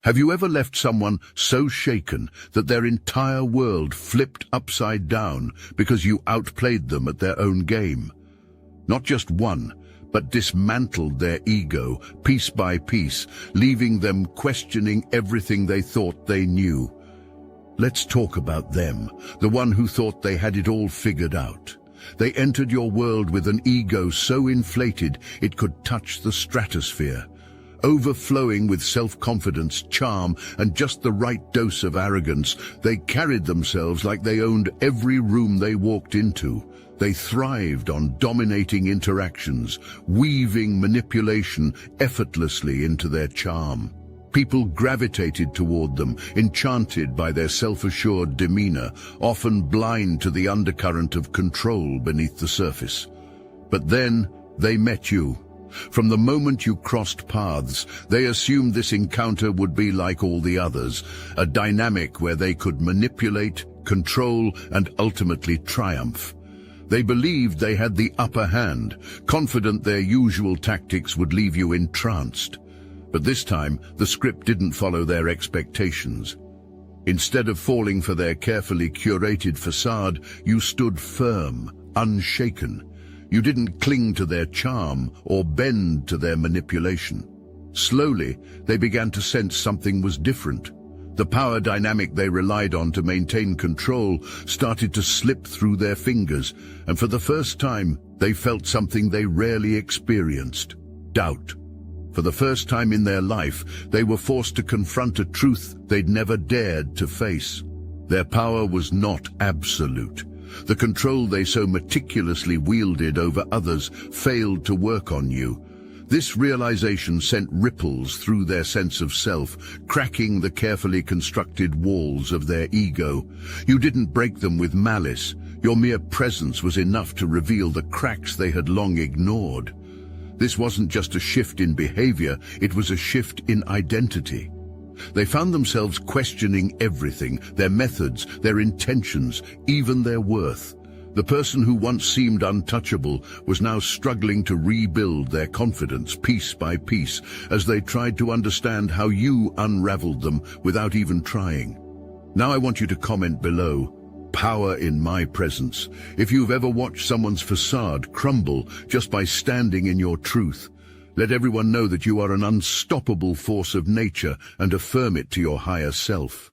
Have you ever left someone so shaken that their entire world flipped upside down because you outplayed them at their own game? Not just won, but dismantled their ego piece by piece, leaving them questioning everything they thought they knew. Let's talk about them, the one who thought they had it all figured out. They entered your world with an ego so inflated it could touch the stratosphere. Overflowing with self-confidence, charm, and just the right dose of arrogance, they carried themselves like they owned every room they walked into. They thrived on dominating interactions, weaving manipulation effortlessly into their charm. People gravitated toward them, enchanted by their self-assured demeanor, often blind to the undercurrent of control beneath the surface. But then they met you. From the moment you crossed paths, they assumed this encounter would be like all the others, a dynamic where they could manipulate, control, and ultimately triumph. They believed they had the upper hand, confident their usual tactics would leave you entranced. But this time, the script didn't follow their expectations. Instead of falling for their carefully curated facade, you stood firm, unshaken. You didn't cling to their charm or bend to their manipulation. Slowly, they began to sense something was different. The power dynamic they relied on to maintain control started to slip through their fingers, and for the first time, they felt something they rarely experienced: doubt. For the first time in their life, they were forced to confront a truth they'd never dared to face. Their power was not absolute. The control they so meticulously wielded over others failed to work on you. This realization sent ripples through their sense of self, cracking the carefully constructed walls of their ego. You didn't break them with malice. Your mere presence was enough to reveal the cracks they had long ignored. This wasn't just a shift in behavior, it was a shift in identity. They found themselves questioning everything: their methods, their intentions, even their worth. The person who once seemed untouchable was now struggling to rebuild their confidence piece by piece as they tried to understand how you unraveled them without even trying. Now I want you to comment below: power in my presence. If you've ever watched someone's facade crumble just by standing in your truth, let everyone know that you are an unstoppable force of nature and affirm it to your higher self.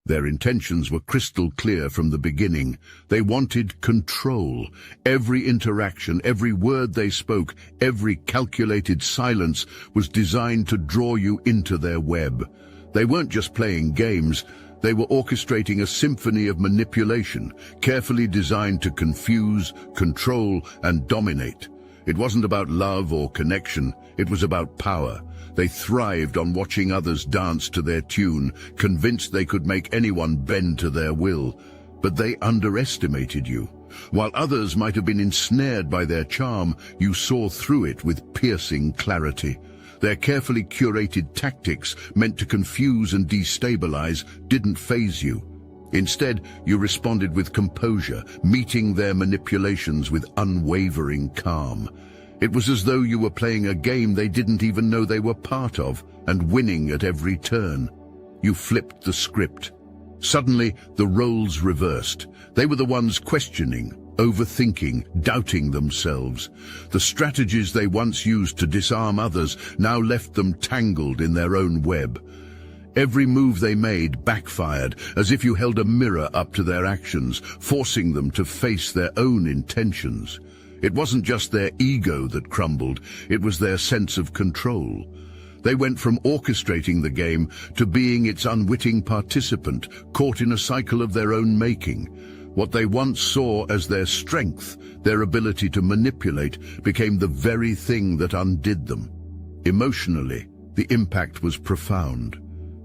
Their intentions were crystal clear from the beginning. They wanted control. Every interaction, every word they spoke, every calculated silence was designed to draw you into their web. They weren't just playing games. They were orchestrating a symphony of manipulation, carefully designed to confuse, control, and dominate. It wasn't about love or connection, it was about power. They thrived on watching others dance to their tune, convinced they could make anyone bend to their will. But they underestimated you. While others might have been ensnared by their charm, you saw through it with piercing clarity. Their carefully curated tactics, meant to confuse and destabilize, didn't faze you. Instead, you responded with composure, meeting their manipulations with unwavering calm. It was as though you were playing a game they didn't even know they were part of, and winning at every turn. You flipped the script. Suddenly, the roles reversed. They were the ones questioning, overthinking, doubting themselves. The strategies they once used to disarm others now left them tangled in their own web. Every move they made backfired, as if you held a mirror up to their actions, forcing them to face their own intentions. It wasn't just their ego that crumbled, it was their sense of control. They went from orchestrating the game to being its unwitting participant, caught in a cycle of their own making. What they once saw as their strength, their ability to manipulate, became the very thing that undid them. Emotionally, the impact was profound.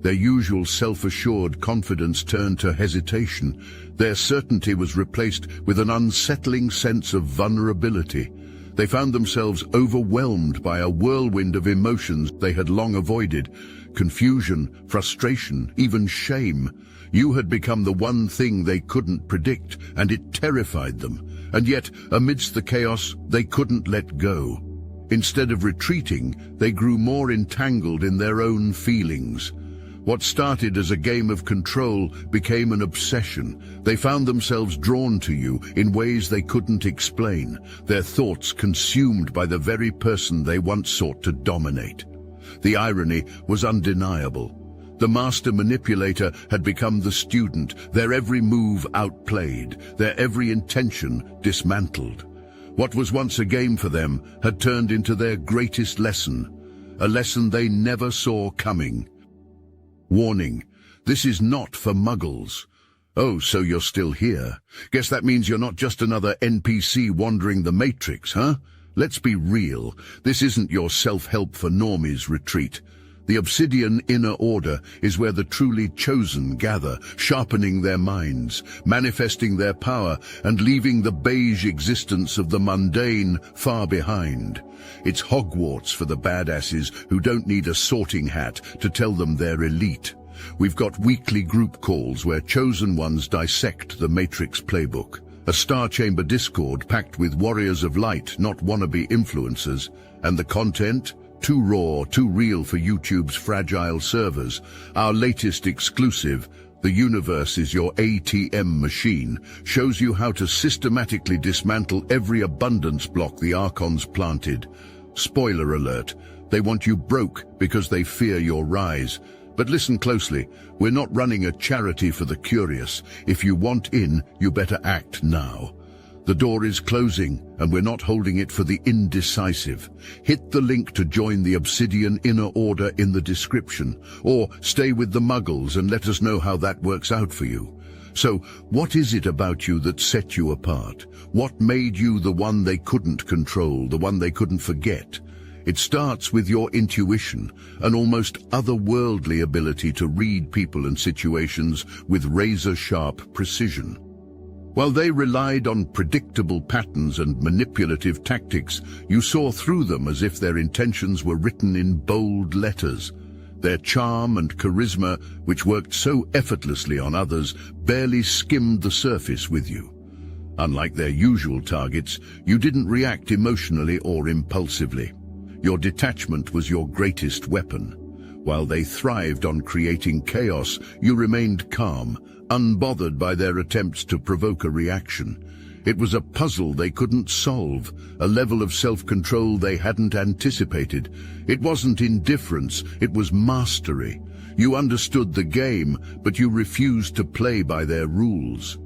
Their usual self-assured confidence turned to hesitation. Their certainty was replaced with an unsettling sense of vulnerability. They found themselves overwhelmed by a whirlwind of emotions they had long avoided: confusion, frustration, even shame. You had become the one thing they couldn't predict, and it terrified them. And yet, amidst the chaos, they couldn't let go. Instead of retreating, they grew more entangled in their own feelings. What started as a game of control became an obsession. They found themselves drawn to you in ways they couldn't explain, their thoughts consumed by the very person they once sought to dominate. The irony was undeniable. The master manipulator had become the student, their every move outplayed, their every intention dismantled. What was once a game for them had turned into their greatest lesson, a lesson they never saw coming. Warning, this is not for muggles. Oh, so you're still here. Guess that means you're not just another NPC wandering the Matrix, huh? Let's be real. This isn't your self-help for normies retreat. The Obsidian Inner Order is where the truly chosen gather, sharpening their minds, manifesting their power, and leaving the beige existence of the mundane far behind. It's Hogwarts for the badasses who don't need a sorting hat to tell them they're elite. We've got weekly group calls where chosen ones dissect the Matrix playbook. A Star Chamber Discord packed with warriors of light, not wannabe influencers. And the content? Too raw, too real for YouTube's fragile servers. Our latest exclusive, The Universe is Your ATM Machine, shows you how to systematically dismantle every abundance block the Archons planted. Spoiler alert, they want you broke because they fear your rise. But listen closely, we're not running a charity for the curious. If you want in, you better act now. The door is closing, and we're not holding it for the indecisive. Hit the link to join the Obsidian Inner Order in the description, or stay with the Muggles and let us know how that works out for you. So, what is it about you that set you apart? What made you the one they couldn't control, the one they couldn't forget? It starts with your intuition, an almost otherworldly ability to read people and situations with razor-sharp precision. While they relied on predictable patterns and manipulative tactics, you saw through them as if their intentions were written in bold letters. Their charm and charisma, which worked so effortlessly on others, barely skimmed the surface with you. Unlike their usual targets, you didn't react emotionally or impulsively. Your detachment was your greatest weapon. While they thrived on creating chaos, you remained calm, unbothered by their attempts to provoke a reaction. It was a puzzle they couldn't solve, a level of self-control they hadn't anticipated. It wasn't indifference, it was mastery. You understood the game, but you refused to play by their rules.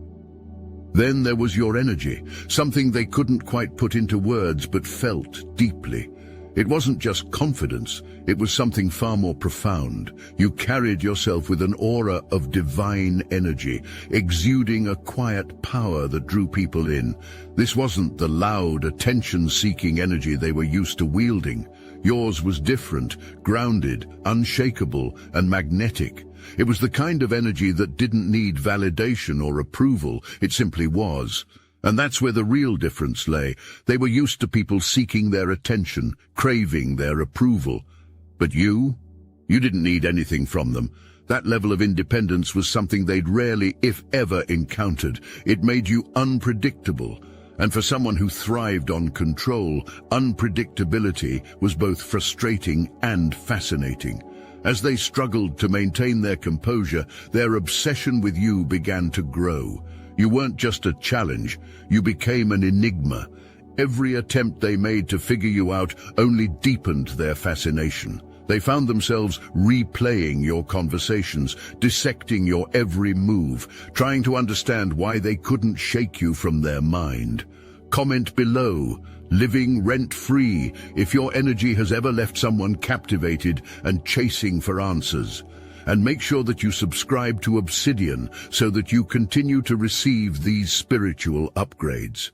Then there was your energy, something they couldn't quite put into words but felt deeply. It wasn't just confidence, it was something far more profound. You carried yourself with an aura of divine energy, exuding a quiet power that drew people in. This wasn't the loud, attention-seeking energy they were used to wielding. Yours was different, grounded, unshakable, and magnetic. It was the kind of energy that didn't need validation or approval, it simply was. And that's where the real difference lay. They were used to people seeking their attention, craving their approval. But you didn't need anything from them. That level of independence was something they'd rarely, if ever, encountered. It made you unpredictable. And for someone who thrived on control, unpredictability was both frustrating and fascinating. As they struggled to maintain their composure, their obsession with you began to grow. You weren't just a challenge, you became an enigma. Every attempt they made to figure you out only deepened their fascination. They found themselves replaying your conversations, dissecting your every move, trying to understand why they couldn't shake you from their mind. Comment below, living rent-free, if your energy has ever left someone captivated and chasing for answers. And make sure that you subscribe to Obsidian so that you continue to receive these spiritual upgrades.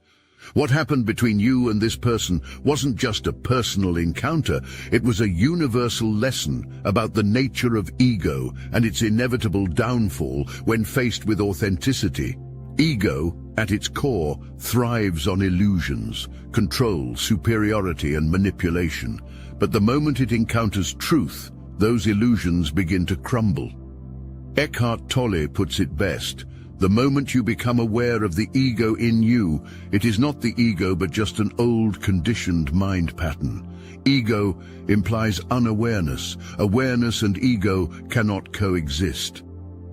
What happened between you and this person wasn't just a personal encounter, it was a universal lesson about the nature of ego and its inevitable downfall when faced with authenticity. Ego, at its core, thrives on illusions, control, superiority, and manipulation. But the moment it encounters truth, those illusions begin to crumble. Eckhart Tolle puts it best, The moment you become aware of the ego in you, it is not the ego but just an old conditioned mind pattern. Ego implies unawareness. Awareness and ego cannot coexist.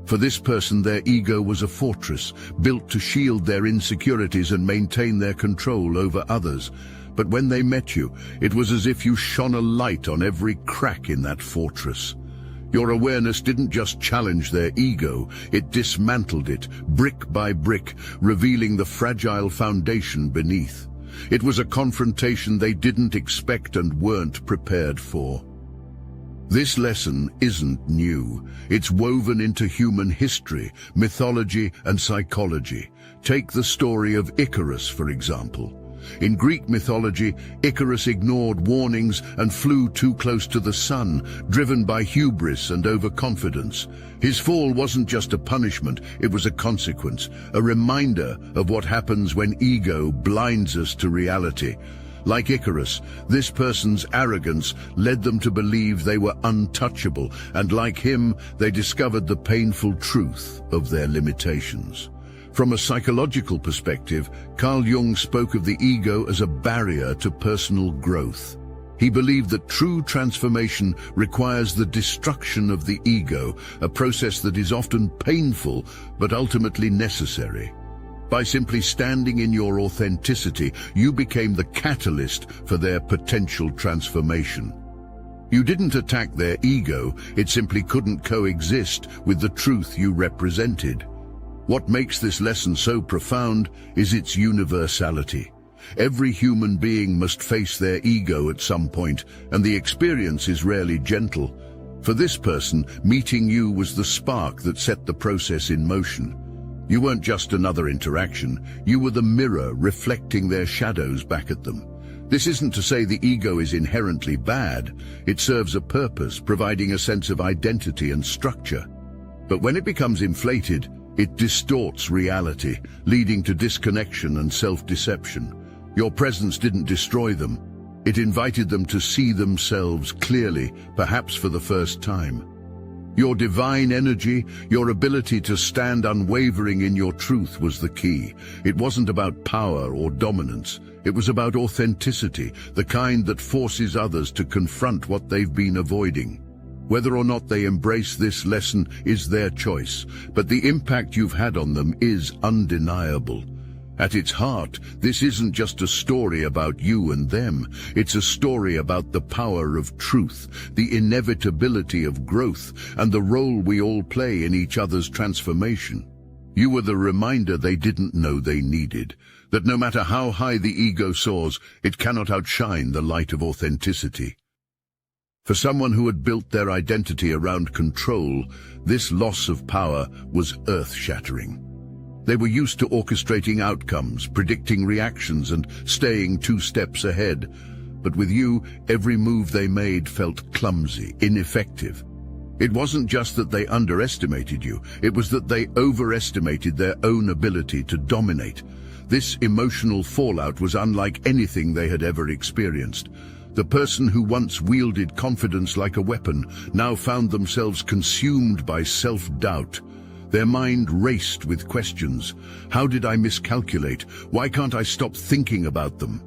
For this person, their ego was a fortress, built to shield their insecurities and maintain their control over others. But when they met you, it was as if you shone a light on every crack in that fortress. Your awareness didn't just challenge their ego, it dismantled it, brick by brick, revealing the fragile foundation beneath. It was a confrontation they didn't expect and weren't prepared for. This lesson isn't new. It's woven into human history, mythology, and psychology. Take the story of Icarus, for example. In Greek mythology, Icarus ignored warnings and flew too close to the sun, driven by hubris and overconfidence. His fall wasn't just a punishment, it was a consequence, a reminder of what happens when ego blinds us to reality. Like Icarus, this person's arrogance led them to believe they were untouchable, and like him, they discovered the painful truth of their limitations. From a psychological perspective, Carl Jung spoke of the ego as a barrier to personal growth. He believed that true transformation requires the destruction of the ego, a process that is often painful but ultimately necessary. By simply standing in your authenticity, you became the catalyst for their potential transformation. You didn't attack their ego, it simply couldn't coexist with the truth you represented. What makes this lesson so profound is its universality. Every human being must face their ego at some point, and the experience is rarely gentle. For this person, meeting you was the spark that set the process in motion. You weren't just another interaction, you were the mirror reflecting their shadows back at them. This isn't to say the ego is inherently bad. It serves a purpose, providing a sense of identity and structure. But when it becomes inflated, it distorts reality, leading to disconnection and self-deception. Your presence didn't destroy them. It invited them to see themselves clearly, perhaps for the first time. Your divine energy, your ability to stand unwavering in your truth was the key. It wasn't about power or dominance. It was about authenticity, the kind that forces others to confront what they've been avoiding. Whether or not they embrace this lesson is their choice, but the impact you've had on them is undeniable. At its heart, this isn't just a story about you and them. It's a story about the power of truth, the inevitability of growth, and the role we all play in each other's transformation. You were the reminder they didn't know they needed, that no matter how high the ego soars, it cannot outshine the light of authenticity. For someone who had built their identity around control, this loss of power was earth-shattering. They were used to orchestrating outcomes, predicting reactions, and staying 2 steps ahead. But with you, every move they made felt clumsy, ineffective. It wasn't just that they underestimated you, it was that they overestimated their own ability to dominate. This emotional fallout was unlike anything they had ever experienced. The person who once wielded confidence like a weapon now found themselves consumed by self-doubt. Their mind raced with questions. How did I miscalculate? Why can't I stop thinking about them?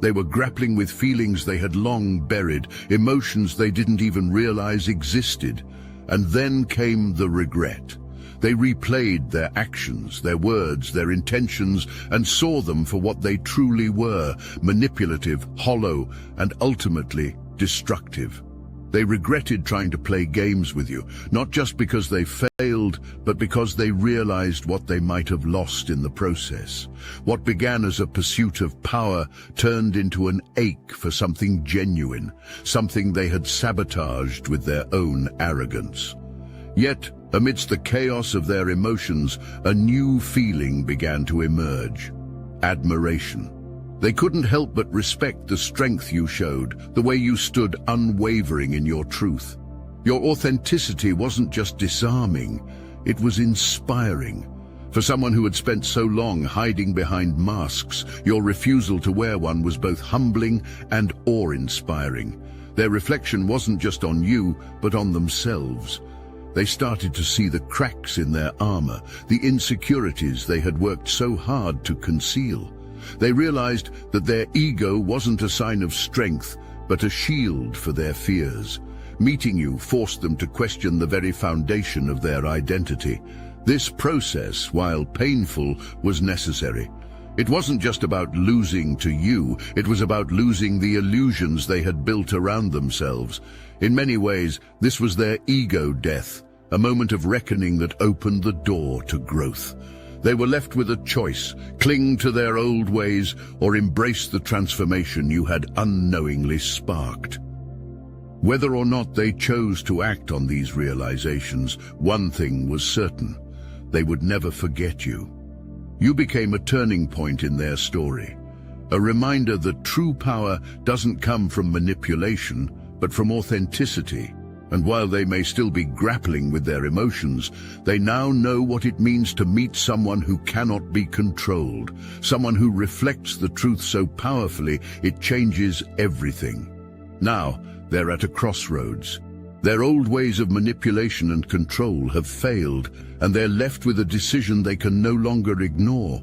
They were grappling with feelings they had long buried, emotions they didn't even realize existed. And then came the regret. They replayed their actions, their words, their intentions, and saw them for what they truly were: manipulative, hollow, and ultimately destructive. They regretted trying to play games with you, not just because they failed, but because they realized what they might have lost in the process. What began as a pursuit of power turned into an ache for something genuine, something they had sabotaged with their own arrogance. Yet, amidst the chaos of their emotions, a new feeling began to emerge: admiration. They couldn't help but respect the strength you showed, the way you stood unwavering in your truth. Your authenticity wasn't just disarming, it was inspiring. For someone who had spent so long hiding behind masks, your refusal to wear one was both humbling and awe-inspiring. Their reflection wasn't just on you, but on themselves. They started to see the cracks in their armor, the insecurities they had worked so hard to conceal. They realized that their ego wasn't a sign of strength, but a shield for their fears. Meeting you forced them to question the very foundation of their identity. This process, while painful, was necessary. It wasn't just about losing to you, it was about losing the illusions they had built around themselves. In many ways, this was their ego death, a moment of reckoning that opened the door to growth. They were left with a choice: cling to their old ways or embrace the transformation you had unknowingly sparked. Whether or not they chose to act on these realizations, one thing was certain: they would never forget you. You became a turning point in their story, a reminder that true power doesn't come from manipulation, but from authenticity. And while they may still be grappling with their emotions, they now know what it means to meet someone who cannot be controlled, someone who reflects the truth so powerfully it changes everything. Now, they're at a crossroads. Their old ways of manipulation and control have failed, and they're left with a decision they can no longer ignore.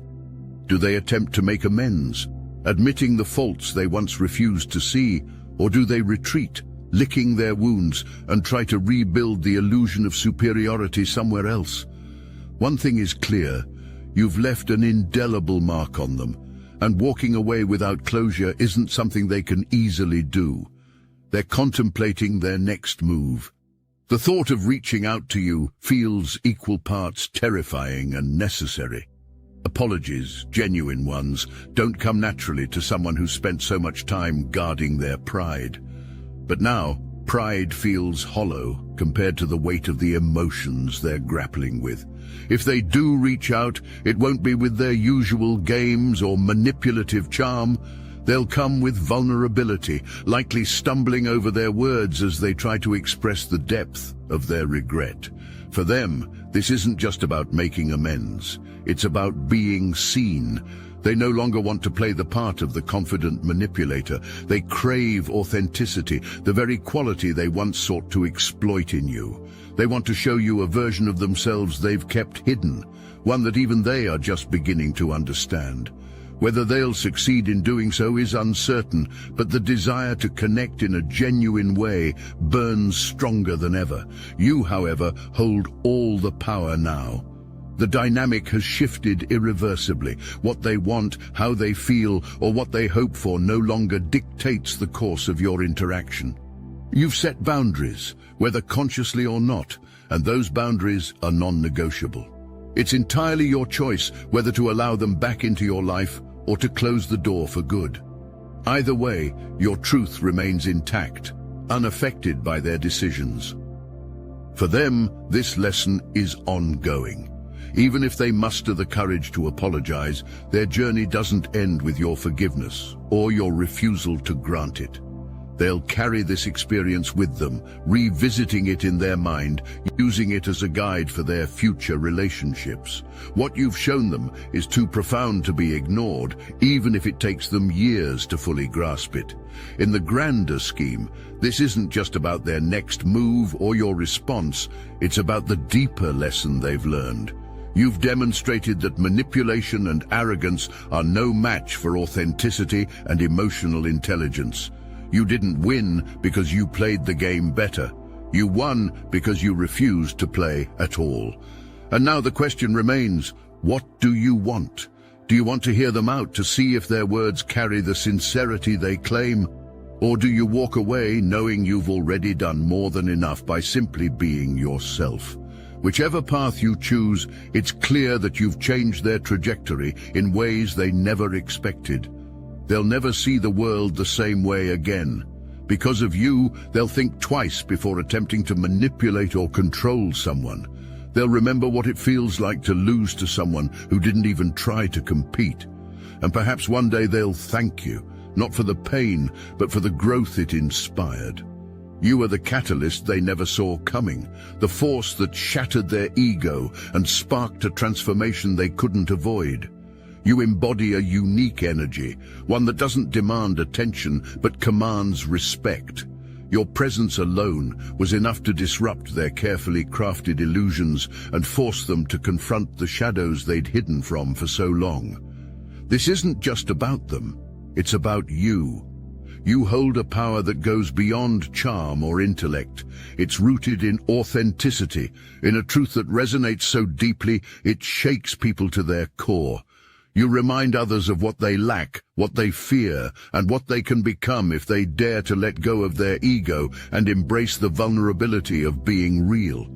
Do they attempt to make amends, admitting the faults they once refused to see, or do they retreat, licking their wounds, and try to rebuild the illusion of superiority somewhere else? One thing is clear: you've left an indelible mark on them, and walking away without closure isn't something they can easily do. They're contemplating their next move. The thought of reaching out to you feels equal parts terrifying and necessary. Apologies, genuine ones, don't come naturally to someone who spent so much time guarding their pride. But now, pride feels hollow compared to the weight of the emotions they're grappling with. If they do reach out, it won't be with their usual games or manipulative charm. They'll come with vulnerability, likely stumbling over their words as they try to express the depth of their regret. For them, this isn't just about making amends. It's about being seen. They no longer want to play the part of the confident manipulator. They crave authenticity, the very quality they once sought to exploit in you. They want to show you a version of themselves they've kept hidden, one that even they are just beginning to understand. Whether they'll succeed in doing so is uncertain, but the desire to connect in a genuine way burns stronger than ever. You, however, hold all the power now. The dynamic has shifted irreversibly. What they want, how they feel, or what they hope for no longer dictates the course of your interaction. You've set boundaries, whether consciously or not, and those boundaries are non-negotiable. It's entirely your choice whether to allow them back into your life or to close the door for good. Either way, your truth remains intact, unaffected by their decisions. For them, this lesson is ongoing. Even if they muster the courage to apologize, their journey doesn't end with your forgiveness or your refusal to grant it. They'll carry this experience with them, revisiting it in their mind, using it as a guide for their future relationships. What you've shown them is too profound to be ignored, even if it takes them years to fully grasp it. In the grander scheme, this isn't just about their next move or your response, it's about the deeper lesson they've learned. You've demonstrated that manipulation and arrogance are no match for authenticity and emotional intelligence. You didn't win because you played the game better. You won because you refused to play at all. And now the question remains, what do you want? Do you want to hear them out to see if their words carry the sincerity they claim? Or do you walk away knowing you've already done more than enough by simply being yourself? Whichever path you choose, it's clear that you've changed their trajectory in ways they never expected. They'll never see the world the same way again. Because of you, they'll think twice before attempting to manipulate or control someone. They'll remember what it feels like to lose to someone who didn't even try to compete. And perhaps one day they'll thank you, not for the pain, but for the growth it inspired. You were the catalyst they never saw coming, the force that shattered their ego and sparked a transformation they couldn't avoid. You embody a unique energy, one that doesn't demand attention but commands respect. Your presence alone was enough to disrupt their carefully crafted illusions and force them to confront the shadows they'd hidden from for so long. This isn't just about them, it's about you. You hold a power that goes beyond charm or intellect. It's rooted in authenticity, in a truth that resonates so deeply it shakes people to their core. You remind others of what they lack, what they fear, and what they can become if they dare to let go of their ego and embrace the vulnerability of being real.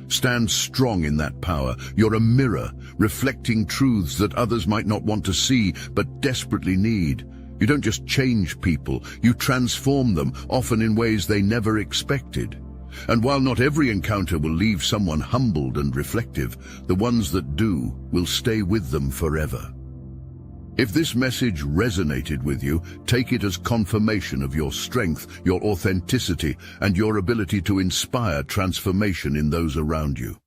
Stand strong in that power. You're a mirror, reflecting truths that others might not want to see, but desperately need. You don't just change people, you transform them, often in ways they never expected. And while not every encounter will leave someone humbled and reflective, the ones that do will stay with them forever. If this message resonated with you, take it as confirmation of your strength, your authenticity, and your ability to inspire transformation in those around you.